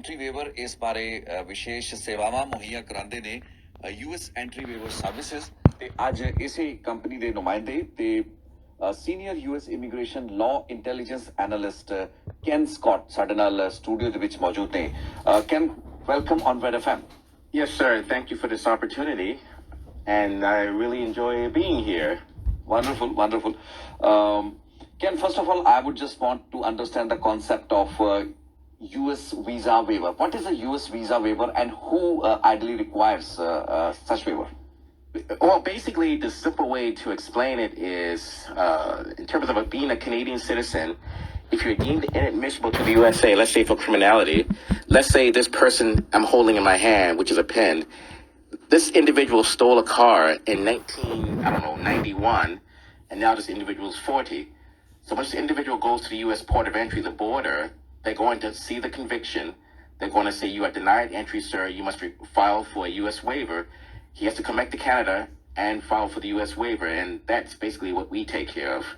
Entry waiver इस बारे विशेष सेवावां मुहैया करांदे ने US एंट्री वेवर सर्विसेज ते आज इसे कंपनी दे नुमाइंदे ते senior US immigration law intelligence analyst Ken Scott ਸਾਡੇ ਨਾਲ ਸਟੂਡੀਓ ਦੇ ਵਿੱਚ ਮੌਜੂਦ ਨੇ Ken welcome on red FM. Yes, sir. Thank you for this opportunity, and I really enjoy being here. Wonderful, wonderful. Ken, first of all, I would just want to understand the concept of US visa waiver. What is a US visa waiver, and who ideally requires such waiver? Well, basically, the simple way to explain it is, in terms of being a Canadian citizen, if you're deemed inadmissible to the USA, let's say for criminality, let's say this person I'm holding in my hand, which is a pen, this individual stole a car in 91, and now this individual is 40. So once the individual goes to the U.S. port of entry, the border, they're going to see the conviction. They're going to say, you are denied entry, sir. You must file for a U.S. waiver. He has to come back to Canada and file for the U.S. waiver, and that's basically what we take care of.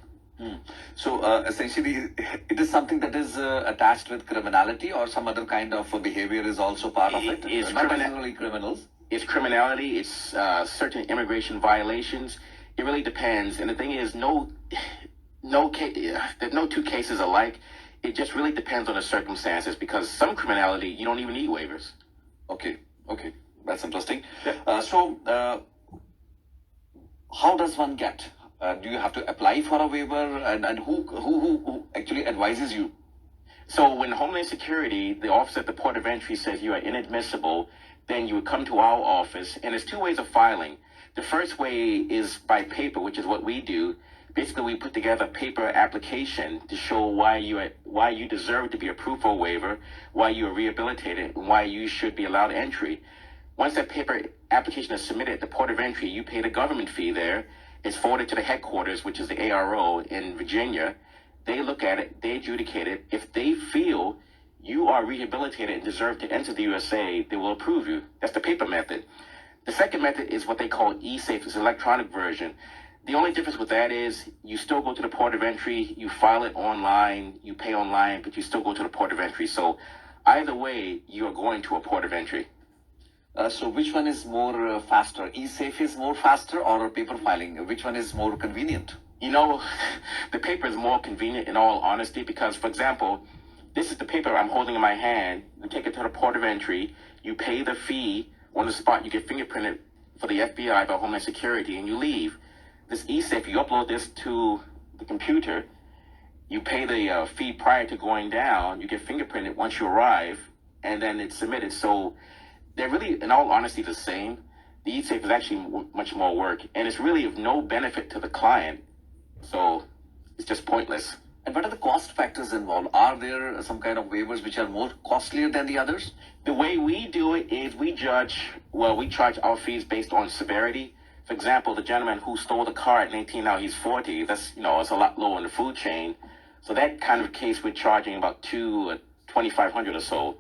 So essentially, it is something that is attached with criminality, or some other kind of behavior is also part of it? It's not necessarily criminals. It's criminality. It's certain immigration violations. It really depends. And the thing is, there's no two cases alike. It just really depends on the circumstances, because some criminality, you don't even need waivers. Okay. That's interesting. Yeah. How does one get? Do you have to apply for a waiver? And who actually advises you? So when Homeland Security, the officer at the port of entry, says you are inadmissible, then you would come to our office, and there's two ways of filing. The first way is by paper, which is what we do. Basically, we put together a paper application to show why you deserve to be approved for a waiver, why you are rehabilitated, and why you should be allowed entry. Once that paper application is submitted at the port of entry, you pay the government fee there. It's forwarded to the headquarters, which is the ARO in Virginia. They look at it, they adjudicate it. If they feel you are rehabilitated and deserve to enter the USA, they will approve you. That's the paper method. The second method is what they call e-safe. It's an electronic version. The only difference with that is you still go to the port of entry, you file it online, you pay online, but you still go to the port of entry. So either way, you are going to a port of entry. So which one is more faster? E-safe is more faster, or paper filing? Which one is more convenient? You know, the paper is more convenient in all honesty, because, for example, this is the paper I'm holding in my hand. You take it to the port of entry, you pay the fee on the spot, you get fingerprinted for the FBI by Homeland Security, and you leave. This e-safe, you upload this to the computer, you pay the fee prior to going down, you get fingerprinted once you arrive, and then it's submitted. So they're really, in all honesty, the same. The e-safe is actually much more work, and it's really of no benefit to the client. So it's just pointless. And what are the cost factors involved? Are there some kind of waivers which are more costlier than the others? The way we do it is we charge our fees based on severity. For example, the gentleman who stole the car at 18, now he's 40. That's, it's a lot lower in the food chain. So that kind of case, we're charging about $2,500 or so.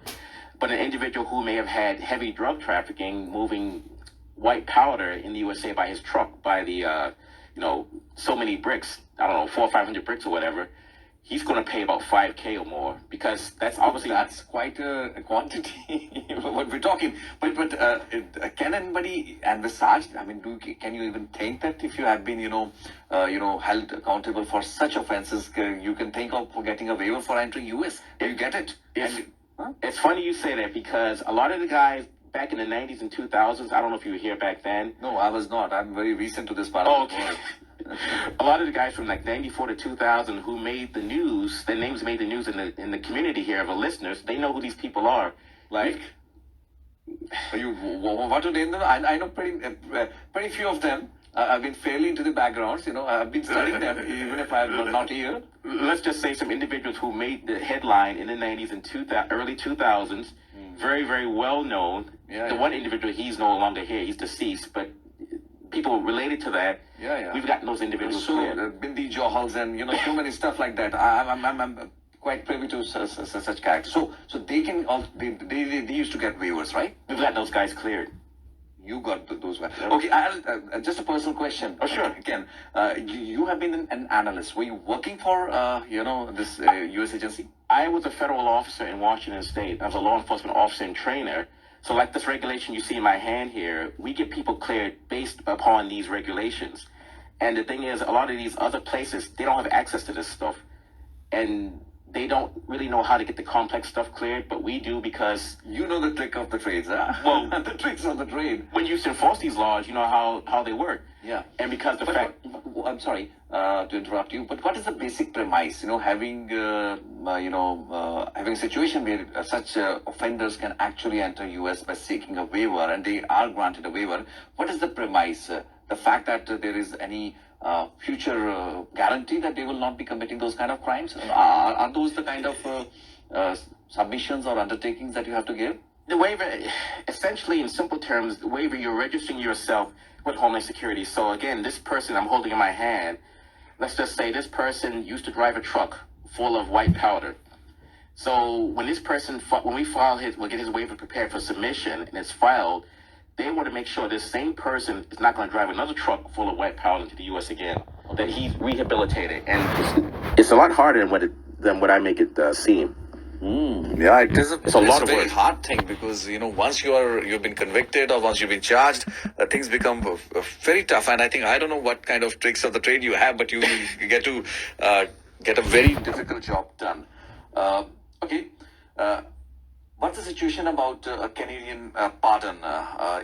But an individual who may have had heavy drug trafficking, moving white powder in the USA by his truck, by the, so many bricks, I don't know, 400 or 500 bricks or whatever, he's going to pay about $5,000 or more, because that's obviously... That's quite a quantity, what we're talking. But can anybody envisage, can you even think that if you have been, held accountable for such offenses, you can think of getting a waiver for entering US? You get it? It's funny you say that, because a lot of the guys back in the 90s and 2000s, I don't know if you were here back then. No, I was not. I'm very recent to this part of the world. A lot of the guys from like 94 to 2000 who made the news, their names made the news in the community here of the listeners, they know who these people are. Like, what are they? I know pretty few of them. I've been fairly into the backgrounds, I've been studying them, even if I'm not here. Let's just say some individuals who made the headline in the 90s and early 2000s, very, very well known. The one individual, he's no longer here, he's deceased, but people related to that, we've gotten those individuals. So, Bindi Johals and, so many stuff like that. I'm quite privy to such characters. So they can, they used to get waivers, right? We've got those guys cleared. You got those ones. Okay, just a personal question. Oh, sure. Ken, you have been an analyst. Were you working for, this US agency? I was a federal officer in Washington State. I was a law enforcement officer and trainer. So like this regulation you see in my hand here, we get people cleared based upon these regulations. And the thing is, a lot of these other places, they don't have access to this stuff. And they don't really know how to get the complex stuff cleared, but we do because... You know the trick of the trades, huh? Well, the tricks of the trade. When you enforce these laws, you know how they work. Yeah. And because the fact... I'm sorry to interrupt you, but what is the basic premise? Having having a situation where such offenders can actually enter US by seeking a waiver, and they are granted a waiver. What is the premise? The fact that there is any future guarantee that they will not be committing those kind of crimes? Are those the kind of submissions or undertakings that you have to give? The waiver, essentially in simple terms, the waiver, you're registering yourself with Homeland Security. So again, this person I'm holding in my hand, let's just say this person used to drive a truck full of white powder. So when this person, when we'll get his waiver prepared for submission and it's filed, they want to make sure this same person is not going to drive another truck full of white powder into the U.S. again, that he's rehabilitated. And it's a lot harder than what I make it seem. Yeah, it's a lot of very work. hard thing because once you've been convicted or once you've been charged, things become very tough. And I don't know what kind of tricks of the trade you have, but you get to get a very difficult job done. Okay. What's the situation about a Canadian pardon?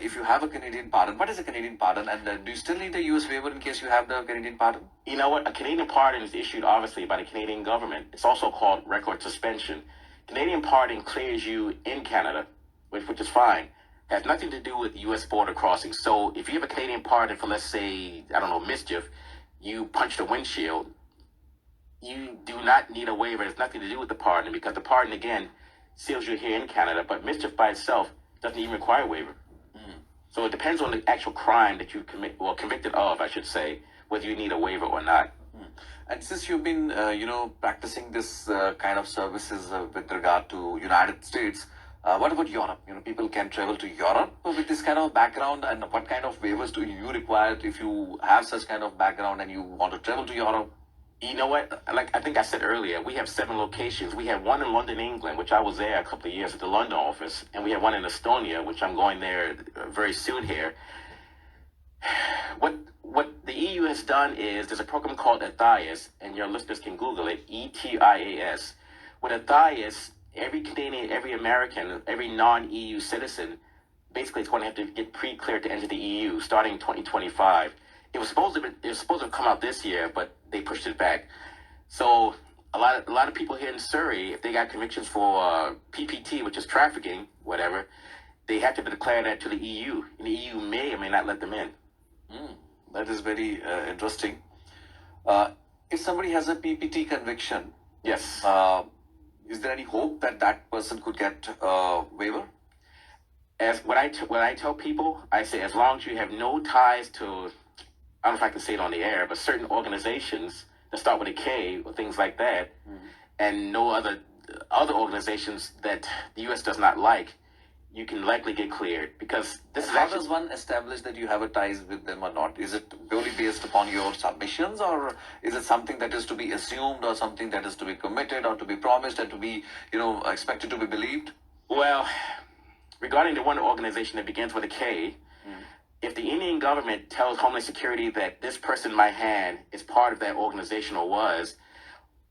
If you have a Canadian pardon, what is a Canadian pardon? And do you still need the US waiver in case you have the Canadian pardon? You know what? A Canadian pardon is issued, obviously, by the Canadian government. It's also called record suspension. Canadian pardon clears you in Canada, which is fine. It has nothing to do with U.S. border crossing. So if you have a Canadian pardon for, let's say, I don't know, mischief, you punched a windshield, you do not need a waiver. It has nothing to do with the pardon because the pardon, again, seals you here in Canada, but mischief by itself doesn't even require a waiver. So it depends on the actual crime that you commit, or convicted of, I should say, whether you need a waiver or not. And since you've been, practicing this kind of services with regard to United States, what about Europe? People can travel to Europe with this kind of background, and what kind of waivers do you require if you have such kind of background and you want to travel to Europe? You know what? Like I think I said earlier, we have 7 locations. We have one in London, England, which I was there a couple of years at the London office, and we have one in Estonia, which I'm going there very soon here. What the EU has done is there's a program called ETIAS, and your listeners can Google it, ETIAS. With ETIAS, every Canadian, every American, every non-EU citizen basically is going to have to get pre-cleared to enter the EU starting in 2025. It was supposed to come out this year, but they pushed it back. So a lot of people here in Surrey, if they got convictions for PPT, which is trafficking, whatever, they have to declare that to the EU, and the EU may or may not let them in. That is very interesting. If somebody has a PPT conviction, Yes. is there any hope that that person could get a waiver? As when I tell people, I say as long as you have no ties to, I don't know if I can say it on the air, but certain organizations that start with a K or things like that, and no other organizations that the U.S. does not like, you can likely get cleared because this is How actually. does one establish that you have a ties with them or not? Is it purely based upon your submissions, or is it something that is to be assumed, or something that is to be committed, or to be promised, and to be, expected to be believed? Well, regarding the one organization that begins with a K, if the Indian government tells Homeland Security that this person in my hand is part of that organization or was,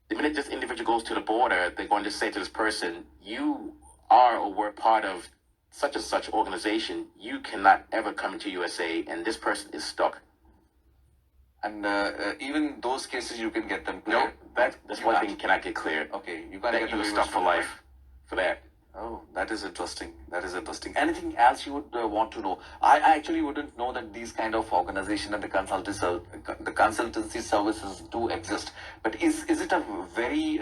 the minute this individual goes to the border, they're going to say to this person, you are or were part of such and such organization, you cannot ever come into USA, and this person is stuck. And even those cases, you can get them No, cleared. that's You one can't. thing cannot get cleared. Okay, you can't That get the you are waivers stuck for from life for that. Oh, that is interesting. That is interesting. Anything else you would want to know? I actually wouldn't know that these kind of organization and the consultancy services do exist. But is it a very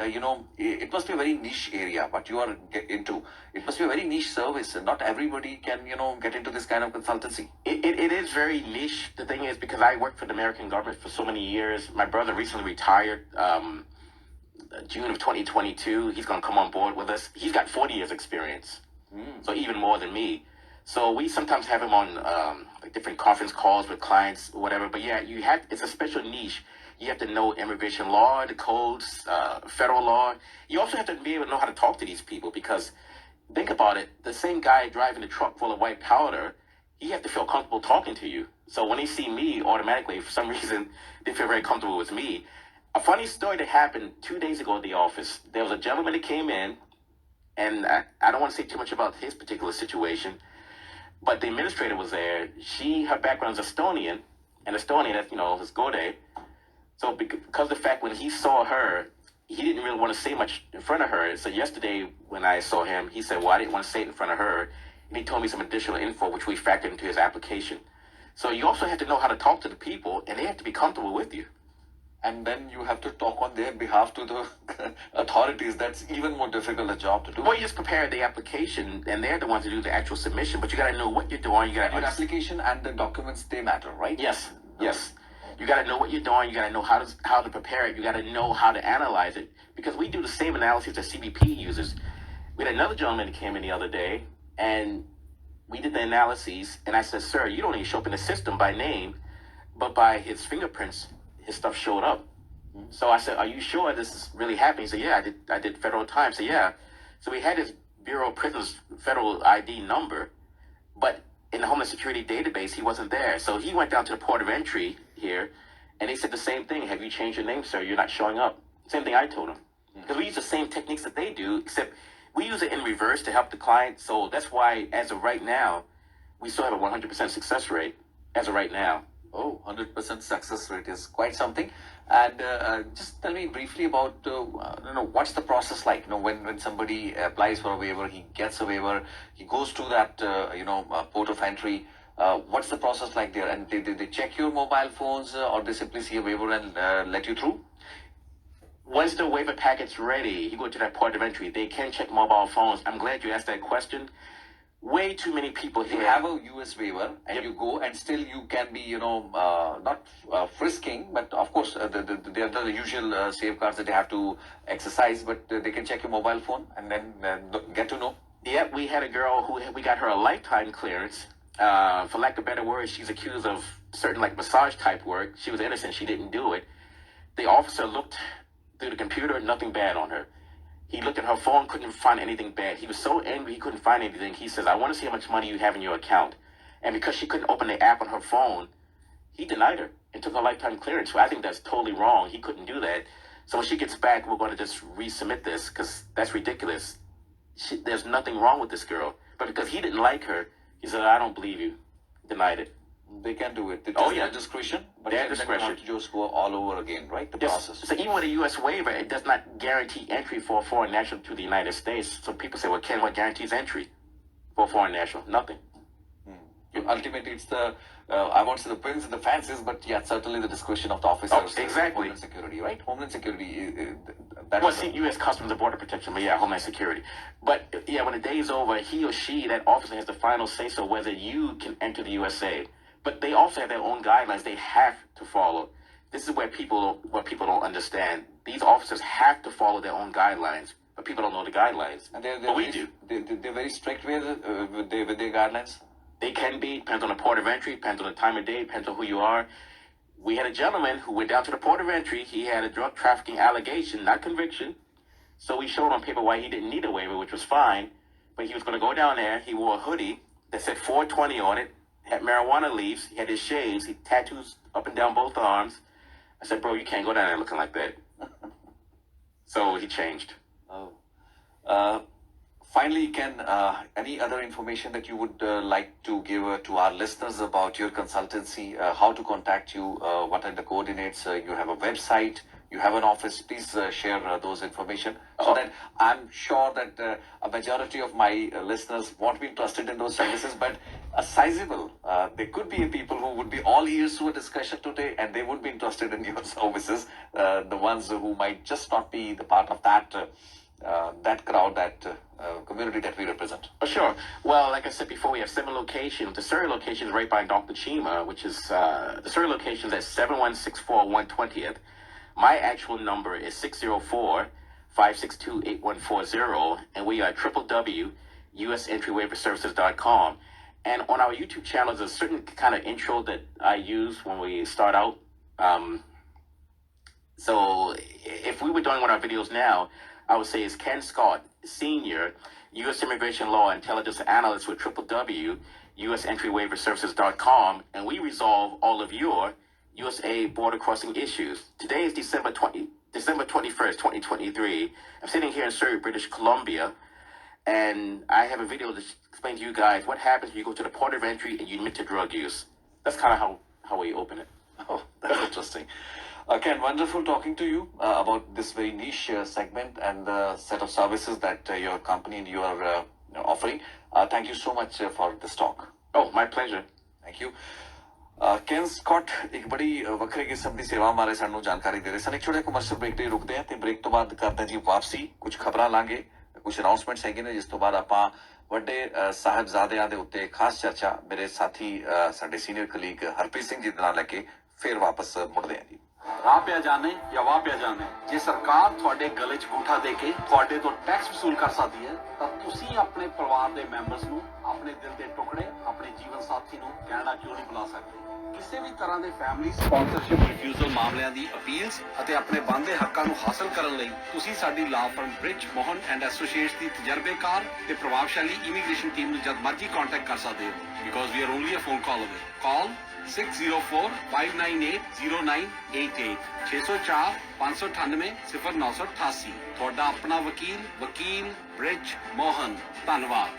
it must be a very niche area what you are into. It must be a very niche service, and not everybody can get into this kind of consultancy. It is very niche. The thing is, because I worked for the American government for so many years, my brother recently retired. June of 2022, he's going to come on board with us. He's got 40 years experience, so even more than me. So we sometimes have him on like different conference calls with clients or whatever. But yeah, it's a special niche. You have to know immigration law, the codes, federal law. You also have to be able to know how to talk to these people because think about it. The same guy driving the truck full of white powder, he have to feel comfortable talking to you. So when they see me, automatically, for some reason, they feel very comfortable with me. A funny story that happened 2 days ago at the office. There was a gentleman that came in, and I don't want to say too much about his particular situation, but the administrator was there. Her background is Estonian, and Estonian, that's, is Gode. So because of the fact when he saw her, he didn't really want to say much in front of her. So yesterday when I saw him, he said, well, I didn't want to say it in front of her. And he told me some additional info, which we factored into his application. So you also have to know how to talk to the people, and they have to be comfortable with you. And then you have to talk on their behalf to the authorities. That's even more difficult a job to do. Well, you just prepare the application, and they're the ones who do the actual submission. But you got to know what you're doing. Your application and the documents, they matter, right? Yes, yes. You got to know what you're doing. You got to know how to prepare it. You got to know how to analyze it. Because we do the same analysis that CBP uses. We had another gentleman that came in the other day, and we did the analyses. And I said, sir, you don't even show up in the system by name, but by his fingerprints, his stuff showed up. So I said, are you sure this is really happening? He said, yeah, I did federal time. So yeah. So we had his Bureau of Prisons federal ID number, but in the Homeland Security database, he wasn't there. So he went down to the port of entry here, and they said the same thing. Have you changed your name, sir? You're not showing up. Same thing I told him. Because we use the same techniques that they do, except we use it in reverse to help the client. So that's why, as of right now, we still have a 100% success rate as of right now. Oh, 100% success rate is quite something. And just tell me briefly about, what's the process like? When somebody applies for a waiver, he gets a waiver, he goes to that, port of entry. What's the process like there? And they check your mobile phones or they simply see a waiver and let you through? Once the waiver packet's ready, you go to that port of entry. They can check mobile phones. I'm glad you asked that question. Way too many people here. You have a US waiver and you go and still you can be, not frisking, but of course, they are the usual safeguards that they have to exercise, but they can check your mobile phone and then get to know. Yeah, we had a girl we got her a lifetime clearance. For lack of better words, she's accused of certain massage type work. She was innocent. She didn't do it. The officer looked through the computer, nothing bad on her. He looked at her phone, couldn't find anything bad. He was so angry he couldn't find anything. He says, I want to see how much money you have in your account. And because she couldn't open the app on her phone, he denied her and took her lifetime clearance. So I think that's totally wrong. He couldn't do that. So when she gets back, we're going to just resubmit this because that's ridiculous. There's nothing wrong with this girl. But because he didn't like her, he said, I don't believe you. Denied it. They can do it. Oh, yeah. Their discretion. But their then discretion. You have to just go all over again, right? The process. So even with a U.S. waiver, it does not guarantee entry for a foreign national to the United States. So people say, well, Ken, what guarantees entry for a foreign national? Nothing. Ultimately, it's I won't say the pins and the fancies, but yeah, certainly the discretion of the officers. Oh, exactly. Homeland Security, right? Homeland Security. U.S. Customs and Border Protection, but yeah, Homeland Security. But yeah, when the day is over, he or she, that officer, has the final say so whether you can enter the USA. But they also have their own guidelines they have to follow. This is where people don't understand. These officers have to follow their own guidelines, but people don't know the guidelines. And they're but we do. They're very strict with their guidelines. They can be. Depends on the port of entry. Depends on the time of day. Depends on who you are. We had a gentleman who went down to the port of entry. He had a drug trafficking allegation, not conviction. So we showed on paper why he didn't need a waiver, which was fine. But he was going to go down there. He wore a hoodie that said 420 on it. Had marijuana leaves, he had his shades, he tattoos up and down both arms. I said, bro, you can't go down there looking like that. So he changed. Oh. Finally, Ken, any other information that you would like to give to our listeners about your consultancy, how to contact you, what are the coordinates, you have a website, you have an office, please share those information so that I'm sure that a majority of my listeners won't be interested in those services, but a sizable, there could be people who would be all ears to a discussion today and they would be interested in your services, the ones who might just not be the part of that crowd, that community that we represent. Sure. Well, like I said before, we have 7 locations. The Surrey location is right by Dr. Chima, which is the Surrey location is at 7164 120th. My actual number is 604-562-8140, and we are www.usentrywaiverservices.com. And on our YouTube channel, there's a certain kind of intro that I use when we start out. So if we were doing one of our videos now, I would say it's Ken Scott, Senior, U.S. Immigration Law Intelligence Analyst with www.usentryWaiverServices.com, and we resolve all of your USA border crossing issues. Today is December 21st, 2023. I'm sitting here in Surrey, British Columbia, and I have a video to explain to you guys what happens when you go to the port of entry and you admit to drug use. That's kind of how we open it. Oh, that's interesting. Ken, wonderful talking to you about this very niche segment and the set of services that your company and you are offering. Thank you so much for this talk. Oh, my pleasure. Thank you. Ken Scott ਇੱਕ ਬੜੀ ਵੱਖਰੇ ਕਿਸਮ ਦੀ ਸੇਵਾ ਬਾਰੇ ਸਾਨੂੰ ਜਾਣਕਾਰੀ ਦੇ ਰਹੇ ਸਨ। ਇੱਕ ਛੋਟੇ ਕਮਰਸ਼ੀਅਲ ਬ੍ਰੇਕ ਤੇ ਰੁਕਦੇ ਹਾਂ ਤੇ ਬ੍ਰੇਕ ਤੋਂ ਬਾਅਦ ਕਰਦੇ ਹਾਂ ਜੀ ਵਾਪਸੀ। ਕੁਝ ਖਬਰਾਂ ਲਾਂਗੇ, ਕੁਝ ਅਨਾਉਂਸਮੈਂਟਸ ਹੈਗੇ ਨੇ, ਜਿਸ ਤੋਂ ਬਾਅਦ ਆਪਾਂ ਵੱਡੇ ਸਾਹਿਬਜ਼ਾਦਿਆਂ ਦੇ ਉੱਤੇ ਖਾਸ ਚਰਚਾ ਮੇਰੇ ਸਾਥੀ ਸਾਡੇ ਸੀਨੀਅਰ ਕਲੀਗ ਹਰਪ੍ਰੀਤ ਸਿੰਘ ਜੀ ਦੇ ਨਾਲ ਲੈ ਕੇ ਫਿਰ ਵਾਪਸ ਮੁੜਦੇ ਹਾਂ ਜੀ। ਰਾਹ ਪਿਆ ਜਾਣੇ ਜਾਂ ਵਾਹ ਪਿਆ ਜਾਣੇ, ਜੇ ਸਰਕਾਰ ਤੁਹਾਡੇ ਗਲੇ 'ਚ ਅੰਗੂਠਾ ਦੇ ਕੇ ਤੁਹਾਡੇ ਤੋਂ ਟੈਕਸ ਵਸੂਲ ਕਰ ਸਕਦੀ ਹੈ ਤਾਂ ਤੁਸੀਂ ਆਪਣੇ ਪਰਿਵਾਰ ਦੇ ਮੈਂਬਰਸ ਨੂੰ, ਆਪਣੇ ਦਿਲ ਦੇ ਟੁਕੜੇ, ਆਪਣੇ ਜੀਵਨ ਸਾਥੀ ਨੂੰ ਕੈਨੇਡਾ ਕਿਉਂ ਨਹੀਂ ਬੁਲਾ ਸਕਦੇ? ਕਿਸੇ ਵੀ ਤਰ੍ਹਾਂ ਦੇ ਫੈਮਿਲੀ ਸਪਾਂਸਰਸ਼ਿਪ ਰਿਫਿਊਜ਼ਲ ਮਾਮਲਿਆਂ ਦੀ ਅਪੀਲਸ ਅਤੇ ਆਪਣੇ ਬਣਦੇ ਹੱਕਾਂ ਨੂੰ ਹਾਸਲ ਕਰਨ ਲਈ ਤੁਸੀਂ ਸਾਡੀ law firm Brij Mohan and associates ਦੀ ਤਜਰਬੇਕਾਰ ਤੇ ਪ੍ਰਭਾਵਸ਼ਾਲੀ ਇਮੀਗ੍ਰੇਸ਼ਨ ਟੀਮ ਨੂੰ ਜਦ ਮਰਜ਼ੀ ਕੰਟੈਕਟ ਕਰ ਸਕਦੇ ਹੋ, because we are only a phone call away. Call 6045980988 604-598-0988। ਤੁਹਾਡਾ ਆਪਣਾ ਵਕੀਲ ਬ੍ਰਿਜ ਮੋਹਨ। ਧੰਨਵਾਦ।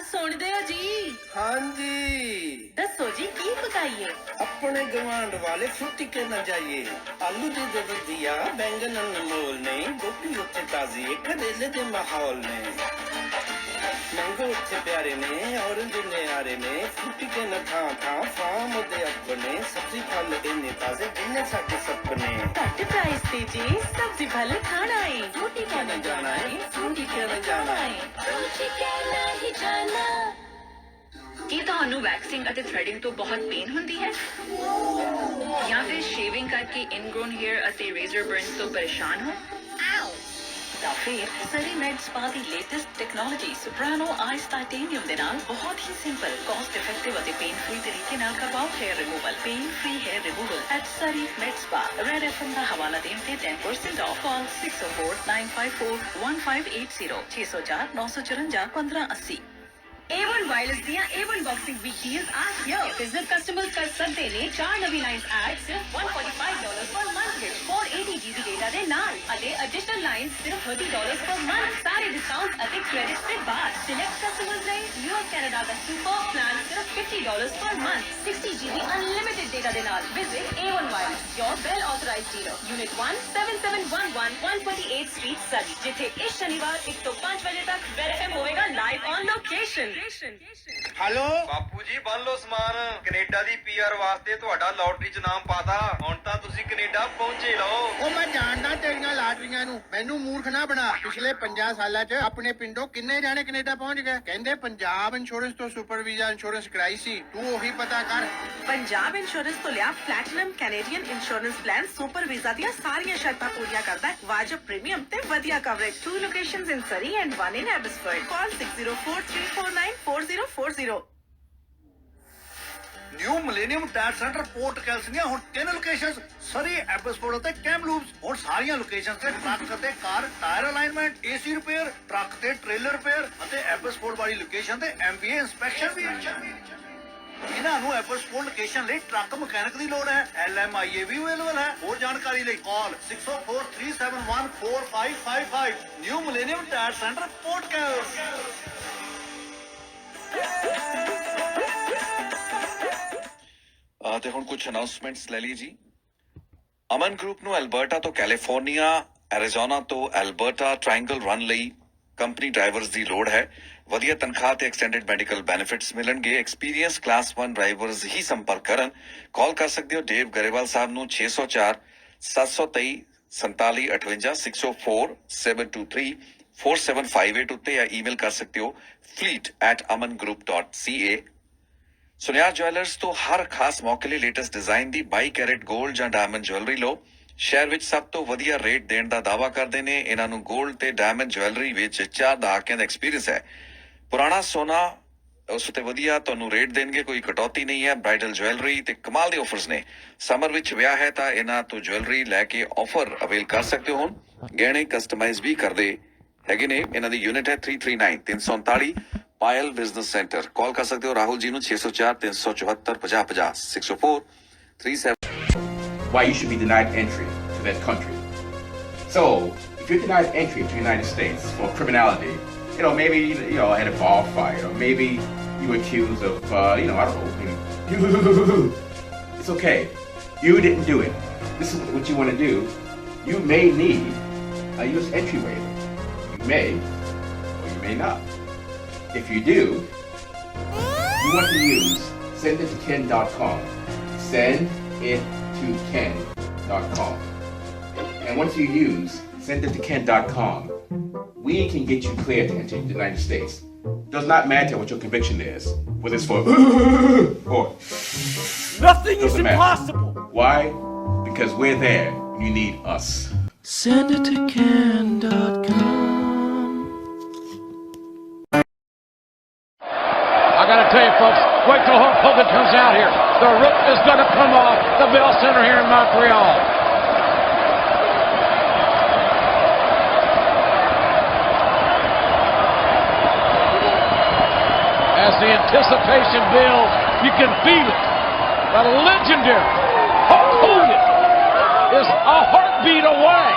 ਸੁਣਦੇ ਹੋ ਜੀ? ਹਾਂਜੀ ਦੱਸੋ ਜੀ ਕੀ ਪਕਾਈਏ? अपने गवांड वाले फुटी के न जाइए, आलू दे दे दिया, बैंगन अनमोल ने, गोभी उत्ते ताजी करेले दे माहौल ने, मैंगो उत्ते प्यारे ने, ऑरेंज ने आरे ने, फुटी के न था फार्म दे अपने, सब्जी फल इन्ने ताजे जिन्ने साके सपने। ਘੱਟ ਪ੍ਰਾਈਸ ਤੇ ਜੀ ਸਬਜ਼ੀ ਫਲ ਖਾਣਾ ਏ, ਫਰੂਟੀ ਕਹਿਣਾ ਜਾਣਾ ਏ, ਫਰੂਟੀ ਕਹਿਣਾ ਜਾਣਾ ਏ, ਫਰੂਟੀ ਕਹਿਣਾ ਹੀ ਜਾਣਾ। ਕੀ ਤੁਹਾਨੂੰ ਵੈਕਸਿੰਗ ਅਤੇ ਥ੍ਰੈਡਿੰਗ ਤੋਂ ਬਹੁਤ ਪੇਨ ਹੁੰਦੀ ਹੈ ਜਾਂ ਫਿਰ ਸ਼ੇਵਿੰਗ ਕਰਕੇ ਇਨਗ੍ਰੋਨ ਹੇਅਰ ਅਤੇ ਰੇਜ਼ਰ ਬਰਨਸ ਤੋਂ ਪਰੇਸ਼ਾਨ ਹੋ? ਤਾਂ ਫਿਰ ਸਰੀ ਮੈਡ ਸਪਾ ਦੀ latest technology Soprano Ice Titanium ਦੇ ਨਾਲ ਬਹੁਤ ਹੀ ਸਿੰਪਲ, ਕਾਸਟ ਇਫੈਕਟਿਵ ਅਤੇ ਪੇਨ ਫ੍ਰੀ ਤਰੀਕੇ ਨਾਲ ਕਰਵਾਓ hair removal. Pain free hair removal at Surrey Med Spa. Red FM ਦਾ ਹਵਾਲਾ ਦੇਣ ਤੇ 10% ਆਫ। ਕਾਲ 6049541580 6049541580। A1 Wireless ਦੀਆਂ A1 Boxing Week Deals are here। Business customers ਕਰ ਸਕਦੇ ਨੇ 4 ਨਵੀਂ ਲਾਈਨਸ ਐਡ ਸਿਰਫ $145 per month ਵਿੱਚ 480 GB ਡੇਟਾ ਦੇ ਨਾਲ ਅਤੇ ਐਡੀਸ਼ਨਲ ਲਾਈਨਸ ਸਿਰਫ $30 per month। ਸਾਰੇ ਡਿਸਕਾਊਂਟ ਅਤੇ ਕ੍ਰੈਡਿਟ ਦੇ ਬਾਅਦ ਸਿਲੈਕਟ ਕਸਟਮਰਸ ਲਈ US ਕੈਨੇਡਾ ਦਾ ਸੁਪਰ ਪਲਾਨ ਸਿਰਫ $50 per month 60 GB unlimited data ਦੇ ਨਾਲ। Visit A1 Wireless, your well authorized dealer, Unit 1, 7711 128th Street, Surrey, ਜਿੱਥੇ ਇਸ ਸ਼ਨੀਵਾਰ 1 ਤੋਂ 5 ਵਜੇ ਤੱਕ Red FM ਹੋਵੇਗਾ ਲਾਈਵ ਔਨ ਲੋਕੇਸ਼ਨ। ਹੈਲੋ ਬਾਪੂ ਜੀ, ਬੰਨ ਲਓ ਸਮਾਨ। ਕੈਨੇਡਾ ਦੀ ਪੀਆਰ ਵਾਸਤੇ ਤੁਹਾਡਾ ਲੋਟਰੀ 'ਚ ਨਾਮ ਪਾਤਾ। ਹੁਣ ਤਾਂ ਤੁਸੀਂ ਕੈਨੇਡਾ ਪਹੁੰਚੇ ਲਓ। ਉਹ ਮੈਂ ਜਾਣਦਾ ਤੇਰੀਆਂ ਲਾਟਰੀਆਂ ਨੂੰ, ਮੈਨੂੰ ਮੂਰਖ ਨਾ ਬਣਾ। ਪਿਛਲੇ 50 ਸਾਲਾਂ 'ਚ ਆਪਣੇ ਪਿੰਡੋਂ ਕਿੰਨੇ ਜਾਣੇ ਕੈਨੇਡਾ ਪਹੁੰਚ ਗਏ। ਕਹਿੰਦੇ ਪੰਜਾਬ ਇੰਸ਼ੋਰੈਂਸ ਤੋਂ ਸੁਪਰ ਵੀਜ਼ਾ ਇੰਸ਼ੋਰੈਂਸ ਕਰਾਈ ਸੀ, ਤੂੰ ਉਹੀ ਪਤਾ ਕਰ। ਪੰਜਾਬ ਇੰਸ਼ੋਰੈਂਸ ਤੋਂ ਲਿਆ platinum Canadian insurance plan super visa ਦੀਆਂ ਸਾਰੀਆਂ ਸ਼ਰਤਾਂ ਪੂਰੀਆਂ ਕਰਦਾ ਹੈ। ਵਾਜਬ ਪ੍ਰੀਮੀਅਮ ਤੇ ਵਧੀਆ coverage. 2 locations in Surrey and 1 in Abbotsford. Call 6043494040। New Millennium Tire Centre Port Kells ਦੀਆਂ ਹੁਣ 3 ਲੋਕੇਸ਼ਨਸ ਸਰੀ, ਐਬਸਫੋਰਡ ਅਤੇ ਕੈਮਲੂਪਸ। ਹੁਣ ਸਾਰੀਆਂ ਲੋਕੇਸ਼ਨਸ ਤੇ ਟਰੱਕ ਅਤੇ car tyre alignment, AC repair, truck ਤੇ ਟ੍ਰੇਲਰ ਰਿਪੇਅਰ ਅਤੇ ਐਬਸਫੋਰਡ ਵਾਲੀ ਲੋਕੇਸ਼ਨ ਤੇ MBA ਇੰਸਪੈਕਸ਼ਨ ਵੀ। ਇਹਨਾਂ ਨੂੰ ਐਬਸਫੋਰਡ ਲੋਕੇਸ਼ਨ ਲਈ ਟਰੱਕ ਮਕੈਨਿਕ ਦੀ ਲੋੜ ਹੈ। LMIA ਵੀ ਅਵੇਲੇਬਲ ਹੈ। ਹੋਰ ਜਾਣਕਾਰੀ ਲਈ ਕਾਲ 6043714555। New Millennium Tire Centre Port Kells. ਤੇ ਹੁਣ ਕੁਝ ਅਨਾਉਂਸਮੈਂਟਸ ਲੈ ਲਈ ਜੀ। ਅਮਨ ਗਰੁੱਪ ਨੂੰ ਐਲਬਰਟਾ ਤੋਂ ਕੈਲੀਫੋਰਨੀਆ, ਐਰੀਜ਼ੋਨਾ ਤੋਂ ਐਲਬਰਟਾ ਟ੍ਰਾਇੰਗਲ ਰਨ ਲਈ ਕੰਪਨੀ ਡਰਾਈਵਰਸ ਦੀ ਲੋੜ ਹੈ। ਵਧੀਆ ਤਨਖਾਹ ਤੇ ਐਕਸਟੈਂਡਡ ਮੈਡੀਕਲ ਬੈਨੀਫਿਟਸ ਮਿਲਣਗੇ। ਐਕਸਪੀਰੀਅੰਸ ਕਲਾਸ 1 ਡਰਾਈਵਰਸ ਹੀ ਸੰਪਰਕ ਕਰਨ। ਕਾਲ ਕਰ ਸਕਦੇ ਹੋ ਡੇਵ ਗਰੇਵਾਲ ਸਾਹਿਬ ਨੂੰ 6047234758 6047234758 ਉੱਤੇ ਜਾਂ ਈਮੇਲ ਕਰ ਸਕਦੇ ਹੋ fleet@amangroup.ca। ਸੁਨਿਆਰ ਜੁਐਲਰਸ ਤੋਂ ਹਰ ਖਾਸ ਮੌਕੇ ਲਈ ਲੇਟੈਸਟ ਡਿਜ਼ਾਈਨ ਦੀ 22 ਕੈਰੇਟ 골ਡ ਜਾਂ ਡਾਇਮੰਡ ਜੁਐਲਰੀ ਲਓ। ਸ਼ਹਿਰ ਵਿੱਚ ਸਭ ਤੋਂ ਵਧੀਆ ਰੇਟ ਦੇਣ ਦਾ ਦਾਅਵਾ ਕਰਦੇ ਨੇ। ਇਹਨਾਂ ਨੂੰ 골ਡ ਤੇ ਡਾਇਮੰਡ ਜੁਐਲਰੀ ਵਿੱਚ 4 ਦਹਾਕਿਆਂ ਦਾ ਐਕਸਪੀਰੀਅੰਸ ਹੈ। ਪੁਰਾਣਾ ਸੋਨਾ ਉਸ ਤੇ ਵਧੀਆ ਤੁਹਾਨੂੰ ਰੇਟ ਦੇਣਗੇ, ਕੋਈ ਕਟੌਤੀ ਨਹੀਂ ਹੈ। ਬ੍ਰਾਈਡਲ ਜੁਐਲਰੀ ਤੇ ਕਮਾਲ ਦੇ ਆਫਰਸ ਨੇ। ਸਮਰ ਵਿੱਚ ਵਿਆਹ ਹੈ ਤਾਂ ਇਹਨਾਂ ਤੋਂ ਜੁਐਲਰੀ ਲੈ ਕੇ ਆਫਰ ਅਵੇਲ ਕਰ ਸਕਦੇ ਹੋ। ਗਹਿਣੇ ਕਸਟਮਾਈਜ਼ ਵੀ ਕਰਦੇ ਹੈਗੇ ਨੇ। ਇਹਨਾਂ ਦੀ ਯੂਨਿਟ ਹੈ 339 339 ਪਾਇਲ ਬਿਜ਼ਨਸ ਸੈਂਟਰ। ਕਾਲ ਕਰ ਸਕਦੇ ਹੋ ਰਾਹੁਲ ਜੀ ਨੂੰ 604 374 5050 604 37 Why you should be denied entry to that country. So, if you're denied entry to the United States for criminality, maybe, at a bar fight, or maybe you were accused of, I don't know, it's okay. You didn't do it. This is what you want to do. You may need a US entry waiver. You may, or you may not. If you do, you want to use sendittoken.com. Send it to ken.com. And once you use sendittoken.com, we can get you cleared to enter the United States. Does not matter what your conviction is, whether it's for or nothing is impossible. Why? Because we're there when you need us. Sendittoken.com. I gotta tell you folks, wait till Hulk Hogan comes out here. The roof is gonna come off the Bell Center here in Montreal. As the anticipation builds, you can feel it. The legendary Hulk Hogan is a heartbeat away